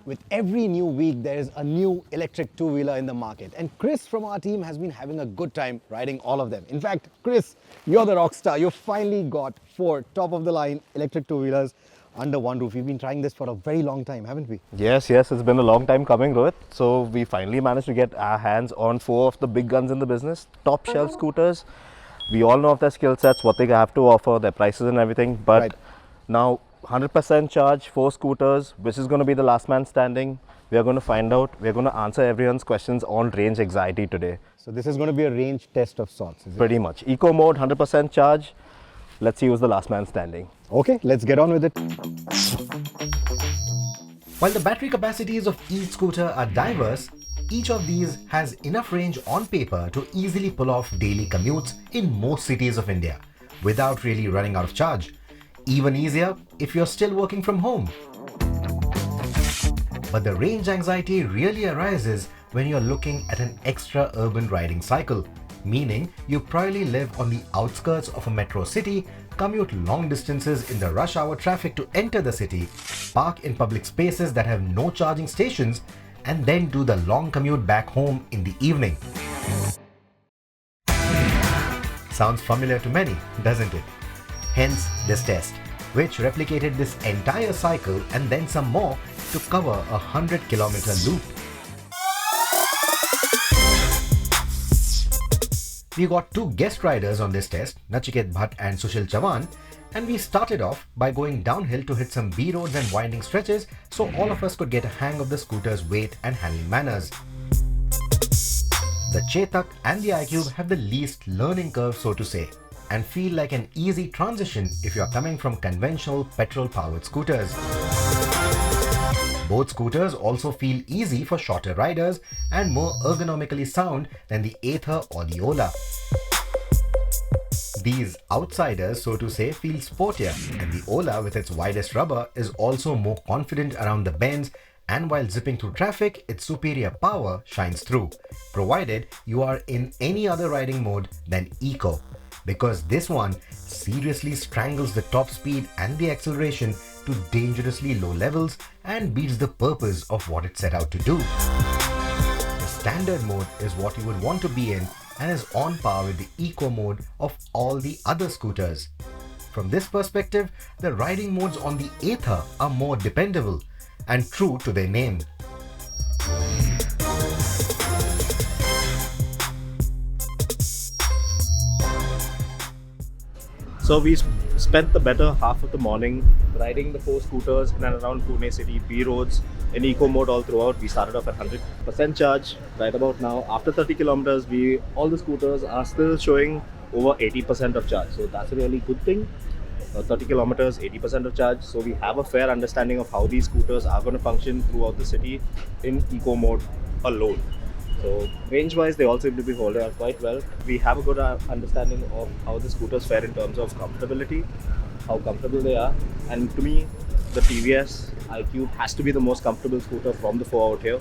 With every new week, there is a new electric two-wheeler in the market. And Chris from our team has been having a good time riding all of them. In fact, Chris, you're the rock star. You finally got 4 top-of-the-line electric two-wheelers under one roof. We've been trying this for a very long time, haven't we? Yes, it's been a long time coming, Rohit. So we finally managed to get our hands on 4 of the big guns in the business, top shelf scooters. We all know of their skill sets, what they have to offer, their prices and everything. But now 100% charge, 4 scooters, which is going to be the last man standing. We are going to find out. We're going to answer everyone's questions on range anxiety today. So this is going to be a range test of sorts, is it? Pretty much. Eco mode, 100% charge. Let's see who's the last man standing. Okay, let's get on with it. While the battery capacities of each scooter are diverse, each of these has enough range on paper to easily pull off daily commutes in most cities of India without really running out of charge. Even easier if you're still working from home. But the range anxiety really arises when you're looking at an extra urban riding cycle, meaning you probably live on the outskirts of a metro city, commute long distances in the rush hour traffic to enter the city, park in public spaces that have no charging stations, and then do the long commute back home in the evening. Sounds familiar to many, doesn't it? Hence this test, which replicated this entire cycle and then some more to cover a 100-kilometer loop. We got 2 guest riders on this test, Nachiket Bhatt and Sushil Chavan, and we started off by going downhill to hit some B roads and winding stretches so all of us could get a hang of the scooter's weight and handling manners. The Chetak and the iQube have the least learning curve, so to say, and feel like an easy transition if you're coming from conventional petrol-powered scooters. Both scooters also feel easy for shorter riders and more ergonomically sound than the Ather or the Ola. These outsiders, so to say, feel sportier, and the Ola with its widest rubber is also more confident around the bends, and while zipping through traffic, its superior power shines through, provided you are in any other riding mode than Eco, because this one seriously strangles the top speed and the acceleration to dangerously low levels and beats the purpose of what it set out to do. The standard mode is what you would want to be in and is on par with the Eco mode of all the other scooters. From this perspective, the riding modes on the Ather are more dependable and true to their name. So we spent the better half of the morning riding the 4 scooters in and around Pune city, B roads, in eco mode all throughout. We started off at 100% charge. Right about now, after 30 kilometers, all the scooters are still showing over 80% of charge. So that's a really good thing. 30 kilometers, 80% of charge. So we have a fair understanding of how these scooters are going to function throughout the city in eco mode alone. So range-wise, they all seem to be holding out quite well. We have a good understanding of how the scooters fare in terms of comfortability, how comfortable they are. And to me, the TVS iQube has to be the most comfortable scooter from the 4 out here.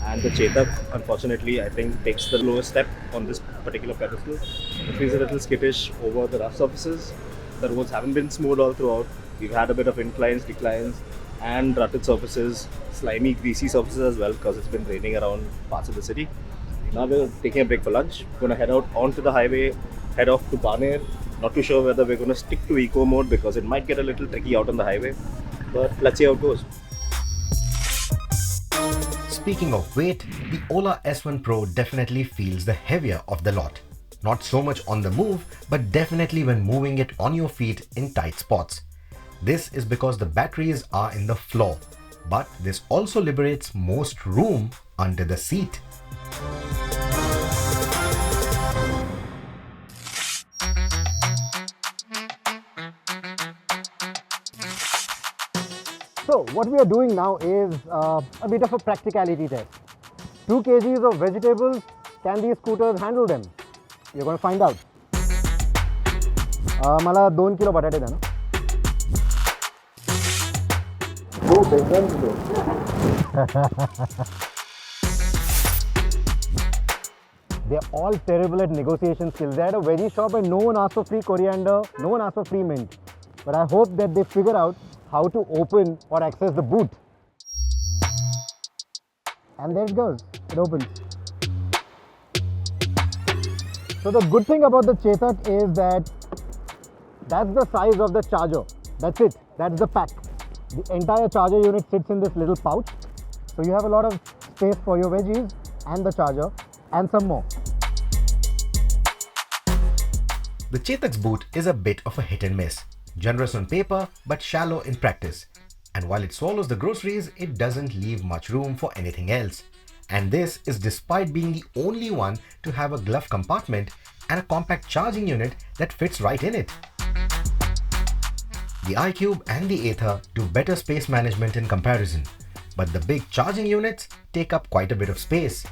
And the Chetak, unfortunately, I think takes the lowest step on this particular pedestal. It feels a little skittish over the rough surfaces. The roads haven't been smooth all throughout. We've had a bit of inclines, declines, and rutted surfaces, slimy, greasy surfaces as well, because it's been raining around parts of the city. Now we're taking a break for lunch. We're going to head out onto the highway, head off to Baner. Not too sure whether we're going to stick to eco mode because it might get a little tricky out on the highway. But let's see how it goes. Speaking of weight, the Ola S1 Pro definitely feels the heavier of the lot. Not so much on the move, but definitely when moving it on your feet in tight spots. This is because the batteries are in the floor, but this also liberates most room under the seat. So what we are doing now is a bit of a practicality test. 2 kgs of vegetables, can these scooters handle them? You're going to find out. मला 2 kilo बटाटे द्या ना. They're all terrible at negotiation skills. They had a veggie shop and no one asked for free coriander, no one asked for free mint. But I hope that they figure out how to open or access the boot. and there it goes. It opens. So the good thing about the Chetak is that that's the size of the charger. That's it. That's the pack. The entire charger unit sits in this little pouch. So you have a lot of space for your veggies and the charger and some more. The Chetak's boot is a bit of a hit and miss. Generous on paper, but shallow in practice. And while it swallows the groceries, it doesn't leave much room for anything else. And this is despite being the only one to have a glove compartment and a compact charging unit that fits right in it. The iQube and the Ather do better space management in comparison, but the big charging units take up quite a bit of space.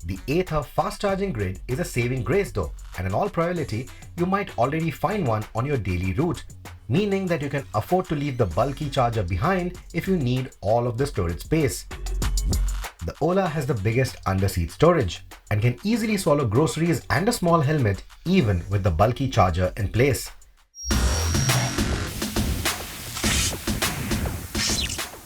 The Ather fast charging grid is a saving grace though, and in all probability, you might already find one on your daily route, meaning that you can afford to leave the bulky charger behind if you need all of the storage space. The Ola has the biggest under-seat storage and can easily swallow groceries and a small helmet even with the bulky charger in place.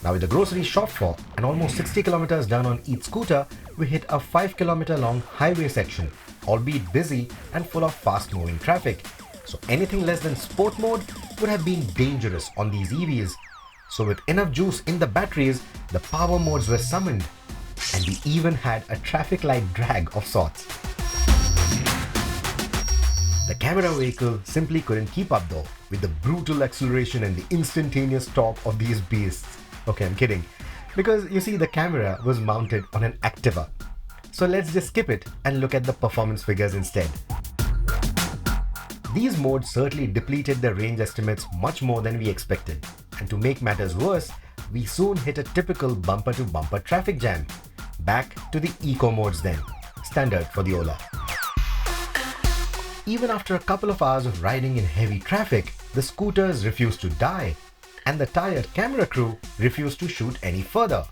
Now with the groceries shopped for and almost 60 kilometers done on each scooter, we hit a 5-kilometer long highway section, albeit busy and full of fast-moving traffic. So anything less than sport mode would have been dangerous on these EVs. So with enough juice in the batteries, the power modes were summoned. And we even had a traffic light drag of sorts. The camera vehicle simply couldn't keep up though, with the brutal acceleration and the instantaneous torque of these beasts. Okay, I'm kidding. Because you see, the camera was mounted on an Activa. So let's just skip it and look at the performance figures instead. These modes certainly depleted the range estimates much more than we expected. And to make matters worse, we soon hit a typical bumper-to-bumper traffic jam. Back to the eco modes then, standard for the Ola. Even after a couple of hours of riding in heavy traffic, the scooters refused to die, and the tired camera crew refused to shoot any further.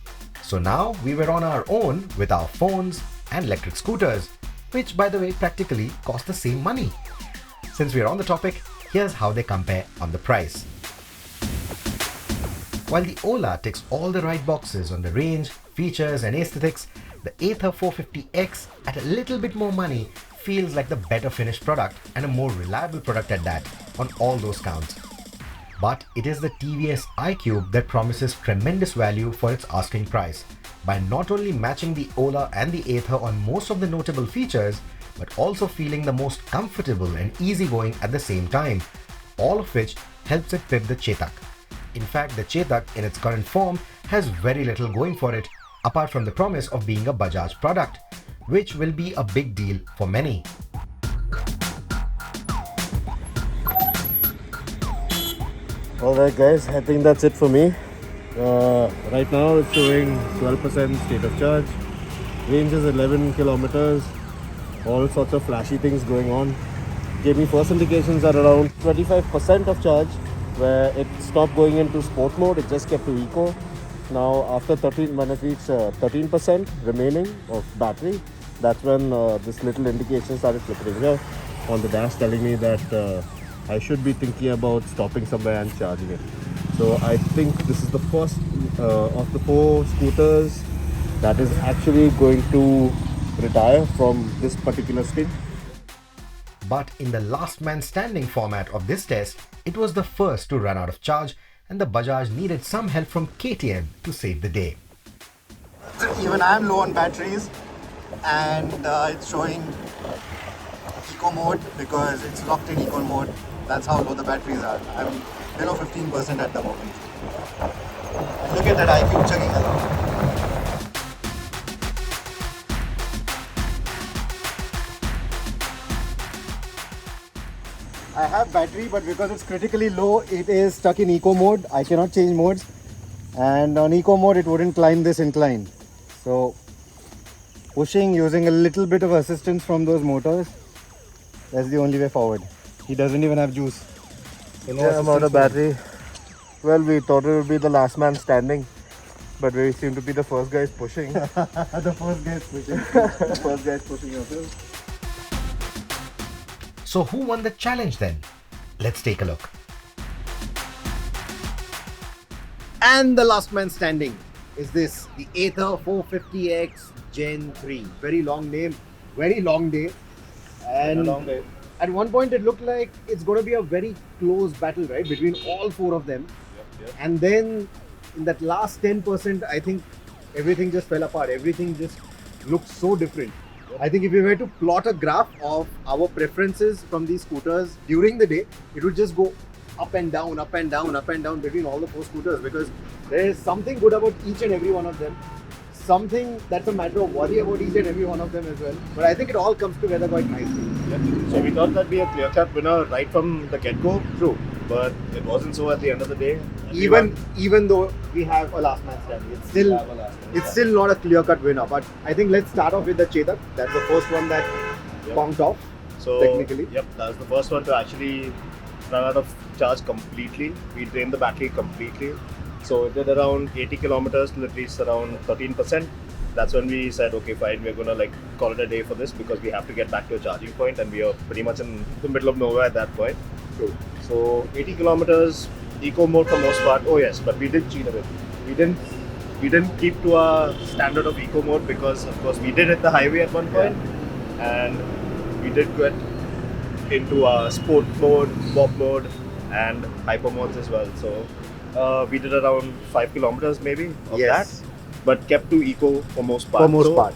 So now we were on our own with our phones and electric scooters, which by the way practically cost the same money. Since we are on the topic, here's how they compare on the price. While the Ola ticks all the right boxes on the range, features and aesthetics, the Ather 450X at a little bit more money feels like the better finished product and a more reliable product at that on all those counts. But it is the TVS iQube that promises tremendous value for its asking price by not only matching the Ola and the Ather on most of the notable features, but also feeling the most comfortable and easygoing at the same time, all of which helps it pip the Chetak. In fact, the Chetak in its current form has very little going for it, apart from the promise of being a Bajaj product, which will be a big deal for many. Alright guys, I think that's it for me. Right now it's showing 12% state of charge. Range is 11 kilometers. All sorts of flashy things going on. Gave me first indications at around 25% of charge, where it stopped going into sport mode, it just kept to eco. Now after 13, when it reached 13% remaining of battery, that's when this little indication started flickering here on the dash, telling me that I should be thinking about stopping somewhere and charging it. So I think this is the first of the 4 scooters that is actually going to retire from this particular stint. But in the last man standing format of this test, it was the first to run out of charge, and the Bajaj needed some help from KTM to save the day. Even I'm low on batteries, and it's showing eco mode because it's locked in eco mode. That's how low the batteries are. I'm below 15% at the moment. Look at that iQube chugging along. I have battery, but because it's critically low, it is stuck in eco mode. I cannot change modes, and on eco mode it wouldn't climb this incline. So pushing using a little bit of assistance from those motors, that's the only way forward. He doesn't even have juice. So yeah, I'm out of battery. Well, we thought it would be the last man standing, but we seem to be the first guys pushing. The first guys pushing. The first guys pushing ourselves. So who won the challenge then? Let's take a look. And the last man standing. is this, the Ather 450X Gen 3. Very long name, very long day. And a long day. at one point it looked like it's going to be a very close battle, right, between all four of them. Yep. And then in that last 10%, I think everything just fell apart. Everything just looked so different. I think if we were to plot a graph of our preferences from these scooters during the day, it would just go up and down, up and down, up and down between all the four scooters, because there is something good about each and every one of them. Something that's a matter of worry about each and every one of them as well. But I think it all comes together quite nicely. Yep. So we thought that'd be a clear-cut winner right from the get-go. True. But it wasn't so at the end of the day. Even though we have a last man standing, it's still not a clear-cut winner. But I think let's start off with the Chetak. That's the first one that conked off. So technically, yep, that was the first one to actually run out of charge completely. We drained the battery completely. So it did around 80 kilometers till it reached around 13%. That's when we said, okay, fine, we're gonna like call it a day for this because we have to get back to a charging point, and we are pretty much in the middle of nowhere at that point. true. So 80 kilometers, eco mode for most part. Oh yes, but we did cheat a bit. We didn't keep to our standard of eco mode because of course we did hit the highway at one point, and we did get into our sport mode, pop mode, and hyper modes as well. So we did around 5 kilometers maybe of that, but kept to eco for most part.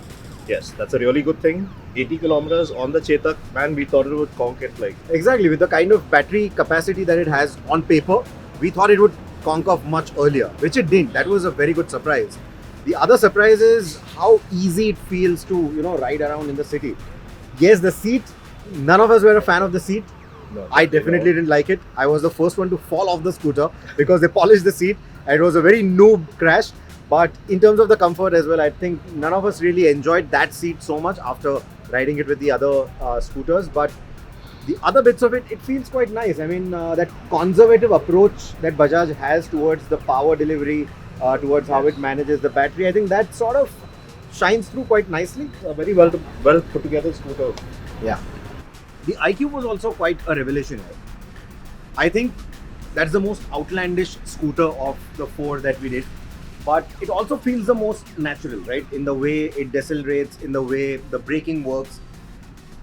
Yes, that's a really good thing. 80 kilometers on the Chetak, man, we thought it would conk it like. Exactly, with the kind of battery capacity that it has on paper, we thought it would conk off much earlier, which it didn't. That was a very good surprise. The other surprise is how easy it feels to, ride around in the city. Yes, the seat, none of us were a fan of the seat. No, I definitely didn't like it. I was the first one to fall off the scooter because they polished the seat. It was a very noob crash. But in terms of the comfort as well, I think none of us really enjoyed that seat so much after riding it with the other scooters. But the other bits of it, it feels quite nice. I mean, that conservative approach that Bajaj has towards the power delivery, towards how it manages the battery, I think that sort of shines through quite nicely. A very well put together scooter. Yeah. The iQube was also quite a revelation. Right? I think that's the most outlandish scooter of the four that we did. But it also feels the most natural, right? In the way it decelerates, in the way the braking works.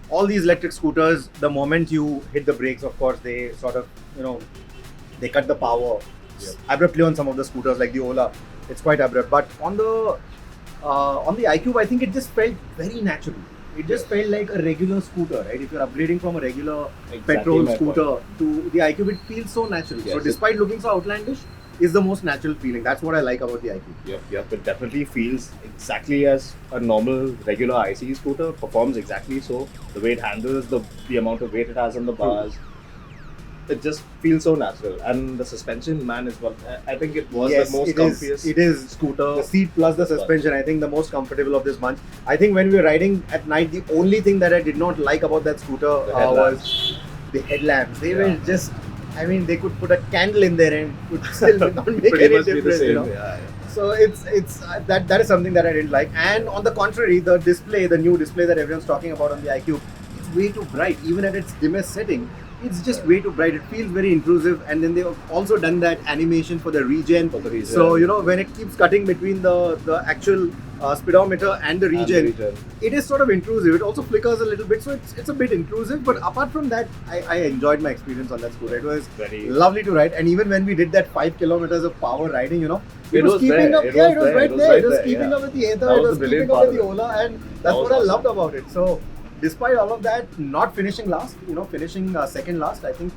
All these electric scooters, the moment you hit the brakes, of course, they sort of, they cut the power abruptly on some of the scooters like the Ola. It's quite abrupt. But on the iQube, I think it just felt very natural. It just felt like a regular scooter, right? If you're upgrading from a regular petrol scooter to the iQube, it feels so natural. Yes, so despite looking so outlandish, it's the most natural feeling. That's what I like about the iQube. Yep. It definitely feels exactly as a normal, regular ICE scooter. Performs exactly so. The way it handles, the amount of weight it has on the bars. It just feels so natural. And the suspension, man, is what I think it was the most comfiest it is scooter. The seat plus the suspension, I think the most comfortable of this bunch. I think when we were riding at night, the only thing that I did not like about that scooter was the headlamps. They were just, I mean, they could put a candle in there and would still not make any difference. So it's that is something that I didn't like. And on the contrary, the new display that everyone's talking about on the iQube, it's way too bright. Even at its dimmest setting, it's just way too bright. It feels very intrusive. And then they've also done that animation for the regen. So when it keeps cutting between the actual speedometer and the regen, it is sort of intrusive. It also flickers a little bit, so it's a bit intrusive. But apart from that, I enjoyed my experience on that scooter. It was very lovely to ride. And even when we did that 5 kilometers of power riding, it was keeping up. It was right there. It was keeping up with the Ather. It was keeping up with the Ola, and that's what I loved about it. So despite all of that, not finishing last, finishing second last, I think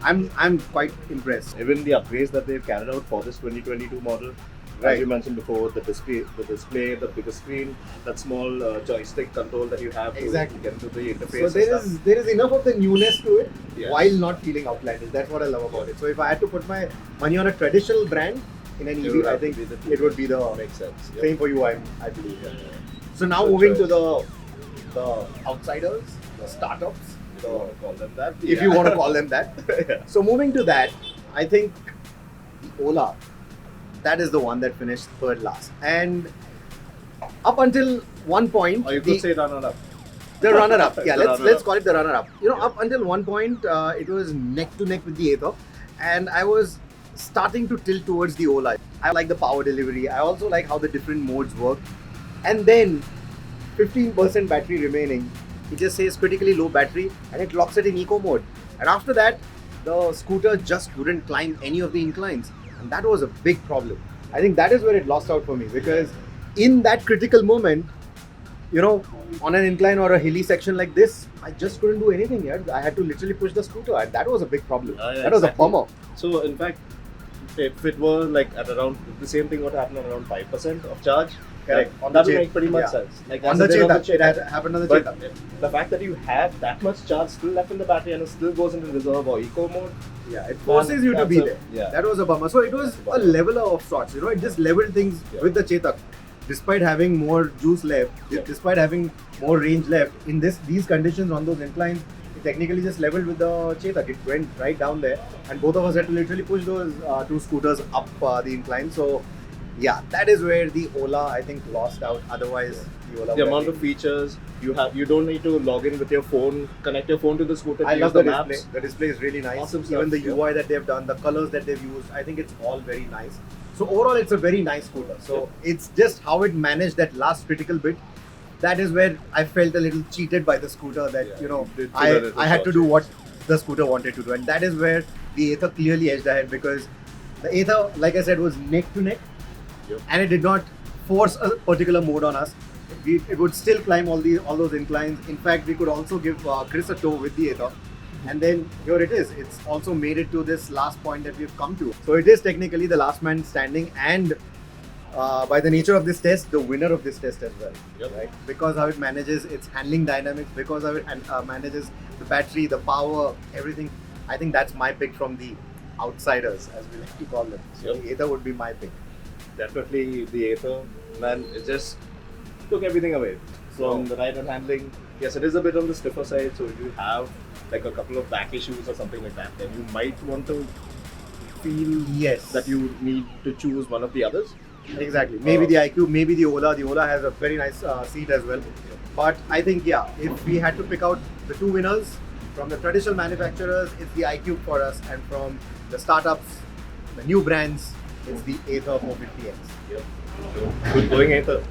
I'm quite impressed. Even the upgrades that they've carried out for this 2022 model, as you mentioned before, the display, the bigger screen, that small joystick control that you have to get into the interface. So there is enough of the newness to it while not feeling outlandish. That's what I love about it. So if I had to put my money on a traditional brand in an EV, I think it would be the makes sense. Same for you, I believe. So now moving to the outsiders, the startups, if you want to call them that. If you want to call them that. So moving to that, I think the Ola, that is the one that finished third last. And up until one point, or you could say runner-up. The runner-up, let's call it the runner-up. Up until one point, it was neck to neck with the Ather, and I was starting to tilt towards the Ola. I like the power delivery. I also like how the different modes work. And then 15% battery remaining. It just says critically low battery and it locks it in eco mode. And after that, the scooter just wouldn't climb any of the inclines. And that was a big problem. I think that is where it lost out for me, because in that critical moment, you know, on an incline or a hilly section like this, I just couldn't do anything here. I had to literally push the scooter, and that was a big problem. Yeah, that was exactly. a bummer. So in fact, if it were like at around the same thing, what happened at around 5% of charge, Correct. that On the would Chet- make pretty much yeah. sense. Like On as the it did on Chetak, it happened on the But Chetak. the fact that you have that much charge still left in the battery and it still goes into reserve or eco mode, Yeah, it forces you to that's be a- there. yeah. That was a bummer. So it was a leveler of sorts, you know, it just leveled things Yeah. with the Chetak. Despite having more juice left, Yeah. despite having more range left, in these conditions on those inclines, it technically just leveled with the Chetak. It went right down there, and both of us had to literally push those two scooters up the incline. So, yeah, that is where the Ola, I think, lost out. Otherwise, the Ola the would have amount been- of features you don't need to log in with your phone, connect your phone to the scooter. I to love use the maps. display. The display is really nice. Awesome Even stuff, the yeah. UI that they've done, the colors that they've used, I think it's all very nice. So overall, it's a very nice scooter. So it's just how it managed that last critical bit. That is where I felt a little cheated by the scooter. That Yeah, you know, you did feel a little I had to do short-changed. what the scooter wanted to do, and that is where the Ather clearly edged ahead, because the Ather, like I said, was neck to neck, Yep. and it did not force a particular mode on us. It would still climb all those inclines. In fact, we could also give Chris a tow with the Ather. And then here it is. It's also made it to this last point that we've come to. So it is technically the last man standing, and by the nature of this test, the winner of this test as well. Yep. Right? Because how it manages its handling dynamics, because how it manages the battery, the power, everything. I think that's my pick from the outsiders, as we like to call them. So Yep. the Ather would be my pick. Definitely the Ather, man, it just took everything away. From the ride and handling, yes, it is a bit on the stiffer side, so if you have like a couple of back issues or something like that, then you might want to feel Yes. that you need to choose one of the others. Exactly. Maybe the iQube, maybe the Ola. The Ola has a very nice seat as well. But I think, yeah, if we had to pick out the two winners from the traditional manufacturers, it's the iQube for us, and from the startups, the new brands, it's the Ather 450X. Yep. So, good going, Ather.